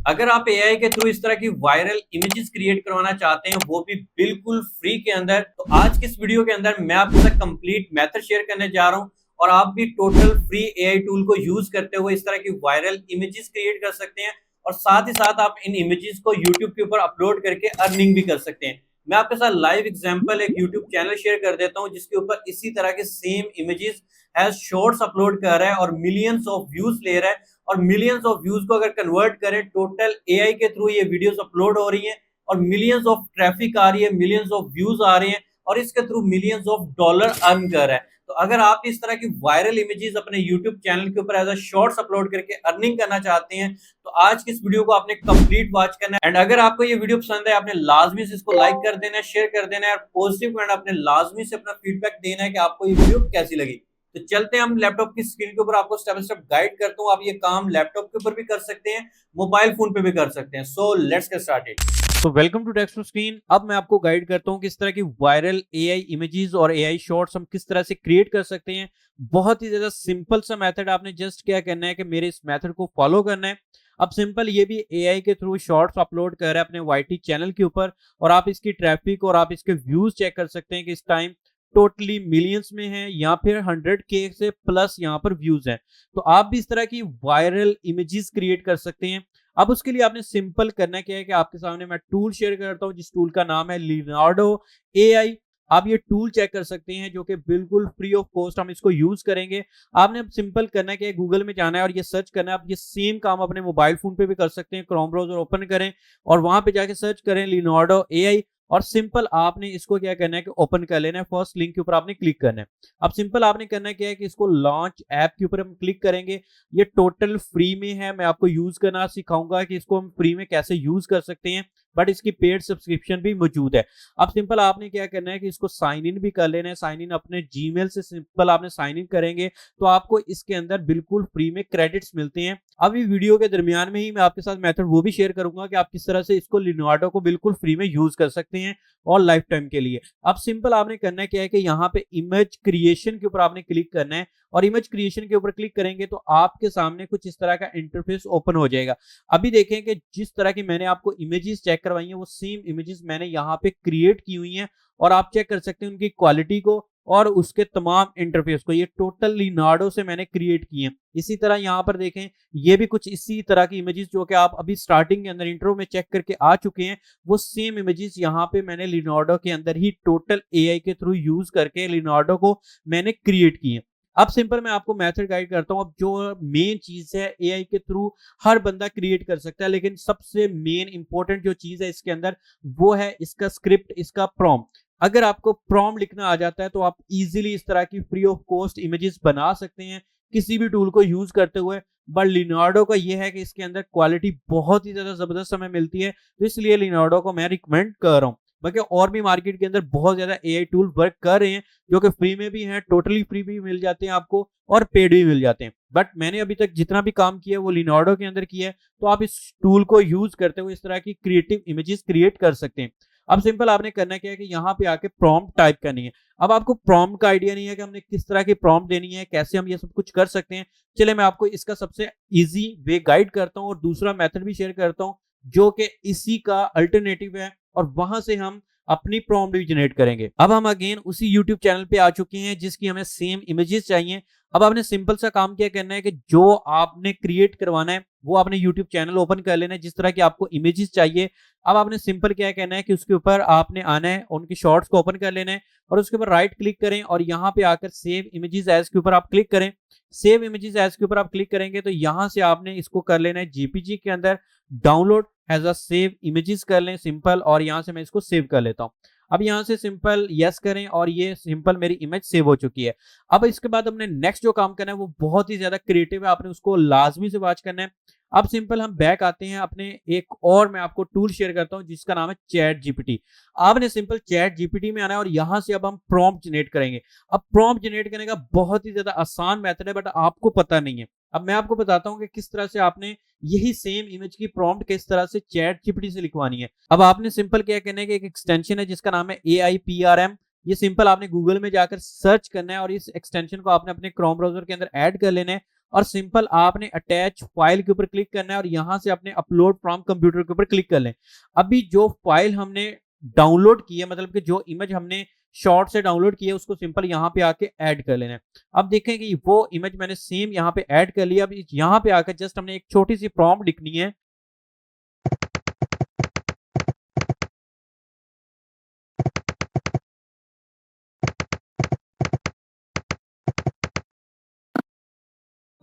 अगर आप एआई के थ्रू इस तरह की वायरल इमेजेस क्रिएट करवाना चाहते हैं, वो भी बिल्कुल फ्री के अंदर, तो आज की इस वीडियो के अंदर मैं आपके साथ कंप्लीट मेथड शेयर करने जा रहा हूं और आप भी टोटल फ्री एआई टूल को यूज करते हुए इस तरह की वायरल इमेजेस क्रिएट कर सकते हैं और साथ ही साथ आप इन इमेजेस को यूट्यूब के ऊपर अपलोड करके अर्निंग भी कर सकते हैं। मैं आपके साथ लाइव एग्जांपल एक यूट्यूब चैनल शेयर कर देता हूं जिसके ऊपर इसी तरह के same images as shorts upload कर रहा है और मिलियंस ऑफ व्यूज ले रहा है। और मिलियंस ऑफ व्यूज को अगर कन्वर्ट करें, टोटल एआई के थ्रू ये वीडियोस अपलोड हो रही हैं और मिलियंस ऑफ ट्रैफिक आ रही है, मिलियंस ऑफ व्यूज आ रहे हैं और इसके through millions of dollar earn कर रहा है। तो अगर आप इस तरह की वायरल इमेजेस अपने यूट्यूब चैनल के ऊपर एज अ शॉर्ट्स अपलोड करके अर्निंग करना चाहते हैं, तो आज की इस वीडियो को आपने कंप्लीट वॉच करना है। एंड अगर आपको ये वीडियो पसंद है, आपने लाजमी से इसको लाइक कर देना है, शेयर कर देना है और पॉजिटिव कमेंट आपने लाजमी से अपना फीडबैक देना है कि आपको ये वीडियो कैसी लगी। तो चलते हैं हम लैपटॉप की स्क्रीन के ऊपर, आपको स्टेप बाय स्टेप गाइड करता हूं। आप ये काम लैपटॉप के ऊपर भी कर सकते हैं, मोबाइल फोन पे भी कर सकते हैं। So let's get started. तो welcome to text to screen. अब मैं आपको गाइड करता हूं किस तरह की वायरल एआई इमेजेस और एआई शॉर्ट्स हम किस तरह से क्रिएट कर सकते हैं। बहुत ही ज्यादा सिंपल सा मेथड, आपने जस्ट क्या करना है कि मेरे इस मेथड को फॉलो करना है। अब सिंपल ये भी एआई के थ्रू शॉर्ट्स अपलोड कर रहा है अपने वाईटी चैनल के ऊपर और आप इसकी ट्रैफिक और आप इसके व्यूज चेक कर सकते हैं कि इस टाइम टोटली मिलियंस में है या फिर 100K से प्लस यहाँ पर व्यूज हैं। तो आप भी इस तरह की वायरल इमेजेस क्रिएट कर सकते हैं। अब उसके लिए आपने सिंपल करना क्या है कि आपके सामने मैं टूल शेयर करता हूं जिस टूल का नाम है लियोनार्डो एआई। आप ये टूल चेक कर सकते हैं जो कि बिल्कुल फ्री ऑफ कॉस्ट हम इसको यूज करेंगे। आपने अब सिंपल करना है कि गूगल में जाना है और ये सर्च करना है। आप ये सेम काम अपने मोबाइल फोन पे भी कर सकते हैं। क्रोम ब्राउजर ओपन करें और वहां पे जाके सर्च करें लियोनार्डो एआई और सिंपल आपने इसको क्या करना है कि ओपन कर लेना है। फर्स्ट लिंक के ऊपर आपने क्लिक करना है। अब सिंपल आपने करना है क्या है कि इसको लॉन्च ऐप के ऊपर हम क्लिक करेंगे। ये टोटल फ्री में है, मैं आपको यूज करना सिखाऊंगा कि इसको हम फ्री में कैसे यूज कर सकते हैं, बट इसकी पेड सब्सक्रिप्शन भी मौजूद है। अब सिंपल आपने क्या करना है कि इसको साइन इन भी कर लेना है। साइन इन अपने जीमेल से सिंपल आपने साइन इन करेंगे तो आपको इसके अंदर बिल्कुल फ्री में क्रेडिट्स मिलते हैं। अब इस वीडियो के दरमियान में ही मैं आपके साथ मेथड वो भी शेयर करूंगा कि आप किस तरह से इसको लियोनार्डो को बिल्कुल फ्री में यूज कर सकते हैं और लाइफ टाइम के लिए। अब सिंपल आपने करना है क्या है कि यहाँ पे इमेज क्रिएशन के ऊपर आपने क्लिक करना है और इमेज क्रिएशन के ऊपर क्लिक करेंगे तो आपके सामने कुछ इस तरह का इंटरफेस ओपन हो जाएगा। अभी देखें कि जिस तरह की मैंने आपको इमेजेस चेक करवाई हैं वो सेम इमेजेस मैंने यहाँ पे क्रिएट की हुई हैं और आप चेक कर सकते हैं उनकी क्वालिटी को और उसके तमाम इंटरफेस को। ये टोटल लियोनार्डो से मैंने क्रिएट किए हैं। इसी तरह यहाँ पर देखें, ये भी कुछ इसी तरह की इमेजेस जो कि आप अभी स्टार्टिंग के अंदर इंट्रो में चेक करके आ चुके हैं, वो सेम इमेजेस यहाँ पे मैंने लियोनार्डो के अंदर ही टोटल एआई के थ्रू यूज करके लियोनार्डो को मैंने क्रिएट किए। अब सिंपल मैं आपको मेथड गाइड करता हूं। अब जो मेन चीज है एआई के थ्रू हर बंदा क्रिएट कर सकता है, लेकिन सबसे मेन इंपॉर्टेंट जो चीज है इसके अंदर वो है इसका स्क्रिप्ट, इसका प्रॉम्प्ट। अगर आपको प्रॉम्प्ट लिखना आ जाता है तो आप इजीली इस तरह की फ्री ऑफ कॉस्ट इमेजेस बना सकते हैं किसी भी टूल को यूज करते हुए। बट लियोनार्डो का ये है कि इसके अंदर क्वालिटी बहुत ही ज्यादा जबरदस्त हमें मिलती है, तो इसलिए लियोनार्डो को मैं रिकमेंड कर रहा हूं। बाकी और भी मार्केट के अंदर बहुत ज्यादा एआई टूल वर्क कर रहे हैं जो कि फ्री में भी हैं, टोटली फ्री भी मिल जाते हैं आपको और पेड भी मिल जाते हैं। बट मैंने अभी तक जितना भी काम किया है वो लियोनार्डो के अंदर किया है, तो आप इस टूल को यूज करते हुए इस तरह की क्रिएटिव इमेजेस क्रिएट कर सकते हैं। अब सिंपल आपने करना क्या है कि यहाँ पे आके प्रॉम्प्ट टाइप करनी है। अब आपको प्रॉम्प्ट का आइडिया नहीं है कि हमने किस तरह की प्रॉम्प्ट देनी है, कैसे हम ये सब कुछ कर सकते हैं। चलिए मैं आपको इसका सबसे इजी वे गाइड करता हूँ और दूसरा मेथड भी शेयर करता हूँ जो कि इसी का अल्टरनेटिव है और वहां से हम अपनी प्रॉम्प्ट भी जनरेट करेंगे। अब हम अगेन उसी यूट्यूब चैनल पे आ चुके हैं जिसकी हमें सेम इमेजेस चाहिए। अब आपने सिंपल सा काम क्या करना है कि जो आपने क्रिएट करवाना है वो आपने यूट्यूब चैनल ओपन कर लेना है जिस तरह की आपको इमेजेस चाहिए। अब आपने सिंपल क्या करना है कि उसके ऊपर आपने आना है, उनकी शॉर्ट्स को ओपन कर लेना है और उसके ऊपर राइट क्लिक करें और यहाँ पे आकर सेव इमेजेस एज के ऊपर आप क्लिक करें। सेव इमेजेस एज के ऊपर आप क्लिक करेंगे तो यहाँ से आपने इसको कर लेना है जेपीजी के अंदर download as a save images कर लें सिंपल, और यहाँ से मैं इसको सेव कर लेता हूँ। अब यहाँ से सिंपल यस करें और ये सिंपल मेरी इमेज सेव हो चुकी है। अब इसके बाद हमने नेक्स्ट जो काम करना है वो बहुत ही ज्यादा क्रिएटिव है, आपने उसको लाजमी से वॉच करना है। अब सिंपल हम बैक आते हैं अपने एक और मैं आपको टूल शेयर करता हूं जिसका नाम है चैट जीपीटी। आपने सिंपल चैट जीपीटी में आना है और यहां से अब हम प्रॉम्प्ट जनरेट करेंगे। अब प्रॉम्प्ट जनरेट करने का बहुत ही ज्यादा आसान मेथड है बट आपको पता नहीं है। अब मैं आपको बताता हूं कि किस तरह से आपने यही सेम इमेज की प्रॉम्प्ट किस तरह से चैट जीपीटी से लिखवानी है। अब आपने सिंपल क्या करना है कि एक एक्सटेंशन है जिसका नाम है AIPRM। ये सिंपल आपने गूगल में जाकर सर्च करना है और इस एक्सटेंशन को आपने अपने क्रोम ब्राउजर के अंदर ऐड कर लेना है और सिंपल आपने अटैच फाइल के ऊपर क्लिक करना है और यहां से अपने अपलोड फ्रॉम कंप्यूटर के ऊपर क्लिक कर लें। अभी जो फाइल हमने डाउनलोड की है, मतलब कि जो इमेज हमने शॉर्ट से डाउनलोड की है, उसको सिंपल यहाँ पे आके ऐड कर लेना है। अब देखें कि वो इमेज मैंने सेम यहाँ पे ऐड कर लिया। अब यहाँ पे आकर जस्ट हमने एक छोटी सी प्रॉम्प्ट लिखनी है।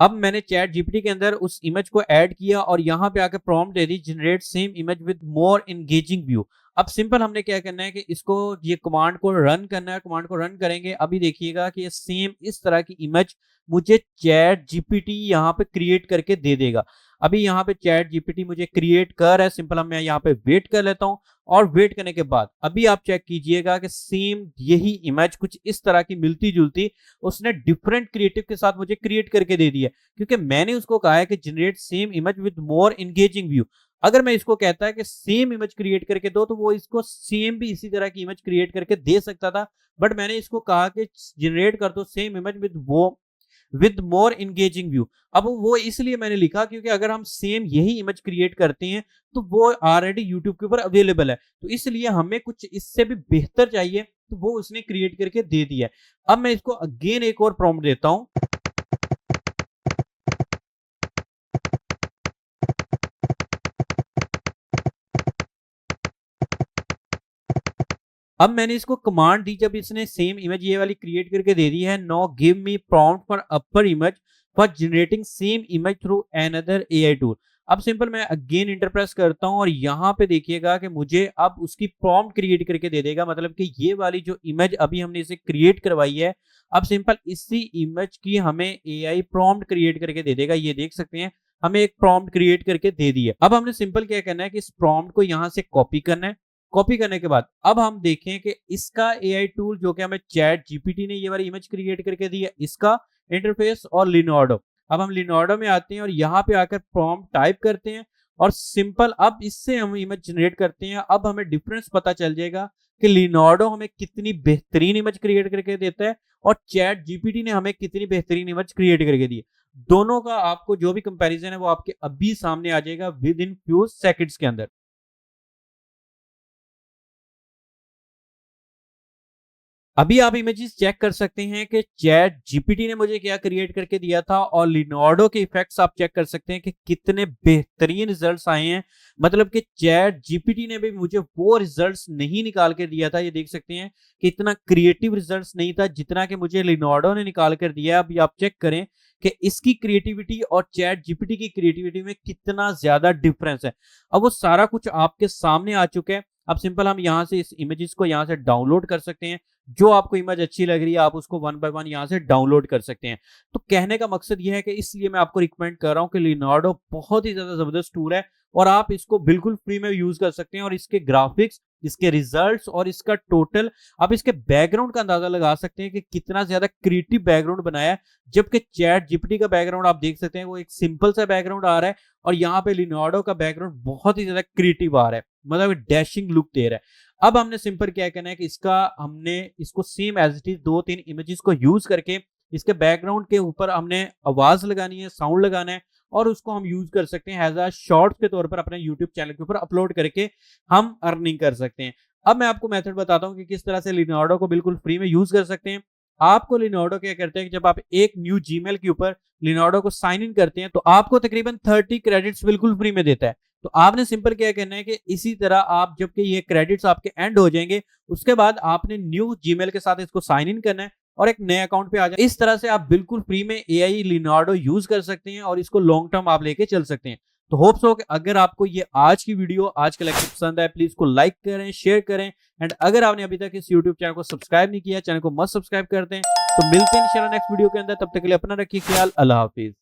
अब मैंने चैट जीपीटी के अंदर उस इमेज को ऐड किया और यहाँ पे आकर prompt they the, generate same image with more engaging view. अब सिंपल हमने क्या करना है कि इसको ये कमांड को रन करना है। कमांड को रन करेंगे, अभी देखिएगा कि ये सेम इस तरह की इमेज मुझे चैट जीपीटी यहाँ पे क्रिएट करके दे देगा। अभी यहाँ पे चैट जीपीटी मुझे क्रिएट कर है, सिंपल मैं यहाँ पे वेट कर लेता हूँ। और वेट करने के बाद अभी आप चेक कीजिएगा कि सेम यही इमेज कुछ इस तरह की मिलती जुलती उसने डिफरेंट क्रिएटिव के साथ मुझे क्रिएट करके दे दी है, क्योंकि मैंने उसको कहा है कि generate same image with more engaging view. अगर मैं इसको कहता है कि सेम इमेज क्रिएट करके दो, तो वो इसको सेम भी इसी तरह की इमेज क्रिएट करके दे सकता था, बट मैंने इसको कहा कि जनरेट कर दो same image with more engaging view. अब वो इसलिए मैंने लिखा क्योंकि अगर हम सेम यही इमेज क्रिएट करते हैं तो वो ऑलरेडी यूट्यूब के ऊपर अवेलेबल है, तो इसलिए हमें कुछ इससे भी बेहतर चाहिए, तो वो उसने क्रिएट करके दे दिया है। अब मैं इसको अगेन एक और प्रॉम्प्ट देता हूं। अब मैंने इसको कमांड दी, जब इसने सेम इमेज ये वाली क्रिएट करके दे दी है, know give me prompt for upper image for generating same image through another AI tool. अब सिंपल मैं अगेन इंटर प्रेस करता हूं और यहाँ पे देखिएगा कि मुझे अब उसकी प्रॉम्प्ट क्रिएट करके दे देगा, मतलब कि ये वाली जो इमेज अभी हमने इसे क्रिएट करवाई है, अब सिंपल इसी इमेज की हमें एआई प्रॉम्प्ट क्रिएट करके दे देगा। ये देख सकते हैं हमें एक प्रॉम्प्ट क्रिएट करके दे दी है। अब हमने सिंपल क्या करना है कि इस प्रॉम्प्ट को यहाँ से कॉपी करना है। कॉपी करने के बाद अब हम देखें कि इसका एआई टूल जो कि हमें चैट जीपीटी ने ये वाली इमेज क्रिएट करके दी है, इसका इंटरफेस और लिनोर्डो। अब हम लिनोर्डो में आते हैं और यहाँ पे आकर प्रॉम्प्ट टाइप करते हैं और सिंपल अब इससे हम इमेज जनरेट करते हैं। अब हमें डिफरेंस पता चल जाएगा कि लिनोर्डो हमें कितनी बेहतरीन इमेज क्रिएट करके देता है और चैट जीपीटी ने हमें कितनी बेहतरीन इमेज क्रिएट करके दी है। दोनों का आपको जो भी कंपैरिजन है वो आपके अभी सामने आ जाएगा विद इन फ्यू सेकंड्स के अंदर। अभी आप इमेजेस चेक कर सकते हैं कि चैट जीपीटी ने मुझे क्या क्रिएट करके दिया था और लिनोर्डो के इफेक्ट्स आप चेक कर सकते हैं कि कितने बेहतरीन रिजल्ट्स आए हैं। मतलब कि चैट जीपीटी ने भी मुझे वो रिजल्ट्स नहीं निकाल कर दिया था, ये देख सकते हैं कि इतना क्रिएटिव रिजल्ट्स नहीं था जितना कि मुझे लिनोर्डो ने निकाल कर दिया। अभी आप चेक करें कि इसकी क्रिएटिविटी और चैट जीपीटी की क्रिएटिविटी में कितना ज्यादा डिफरेंस है। अब वो सारा कुछ आपके सामने आ चुका है। अब सिंपल हम यहाँ से इस इमेजेस को यहाँ से डाउनलोड कर सकते हैं। जो आपको इमेज अच्छी लग रही है आप उसको वन बाय वन यहाँ से डाउनलोड कर सकते हैं। तो कहने का मकसद यह है कि इसलिए मैं आपको रिकमेंड कर रहा हूँ कि लियोनार्डो बहुत ही ज्यादा जबरदस्त टूल है और आप इसको बिल्कुल फ्री में यूज कर सकते हैं। और इसके ग्राफिक्स, इसके रिजल्ट्स और इसका टोटल, आप इसके बैकग्राउंड का अंदाजा लगा सकते हैं कि कितना ज्यादा क्रिएटिव बैकग्राउंड बनाया है। जबकि चैट जीपीटी का बैकग्राउंड आप देख सकते हैं वो एक सिंपल सा बैकग्राउंड आ रहा है और यहाँ पे लियोनार्डो का बैकग्राउंड बहुत ही ज्यादा क्रिएटिव आ रहा है, मतलब डैशिंग लुक दे रहा है। अब हमने सिंपल क्या करना है कि हमने इसको सेम एज इट इज दो तीन इमेजेस को यूज करके इसके बैकग्राउंड के ऊपर हमने आवाज लगानी है, साउंड लगाना है और उसको हम यूज कर सकते हैं एज अ शॉर्ट्स के तौर पर अपने यूट्यूब चैनल के ऊपर अपलोड करके हम अर्निंग कर सकते हैं। अब मैं आपको मेथड बताता हूं कि किस तरह से लियोनार्डो को बिल्कुल फ्री में यूज कर सकते हैं। आपको लियोनार्डो क्या करते हैं कि जब आप एक न्यू जीमेल के ऊपर लियोनार्डो को साइन इन करते हैं तो आपको तकरीबन 30 क्रेडिट्स बिल्कुल फ्री में देता है। तो आपने सिंपल क्या करना है कि इसी तरह आप जबकि ये क्रेडिट्स आपके एंड हो जाएंगे उसके बाद आपने न्यू जीमेल के साथ इसको साइन इन करना है और एक नए अकाउंट पे आ जाए। इस तरह से आप बिल्कुल फ्री में एआई लियोनार्डो यूज कर सकते हैं और इसको लॉन्ग टर्म आप लेके चल सकते हैं। तो होप्स हो कि अगर आपको ये आज की वीडियो, आज का लेक्चर पसंद आए, प्लीज को लाइक करें, शेयर करें एंड अगर आपने अभी तक इस यूट्यूब चैनल को सब्सक्राइब नहीं किया, चैनल को मस्ट सब्सक्राइब कर दें। तो मिलते हैं इंशाल्लाह नेक्स्ट वीडियो के अंदर, तब तक के लिए अपना रखिए ख्याल। अल्लाह हाफिज।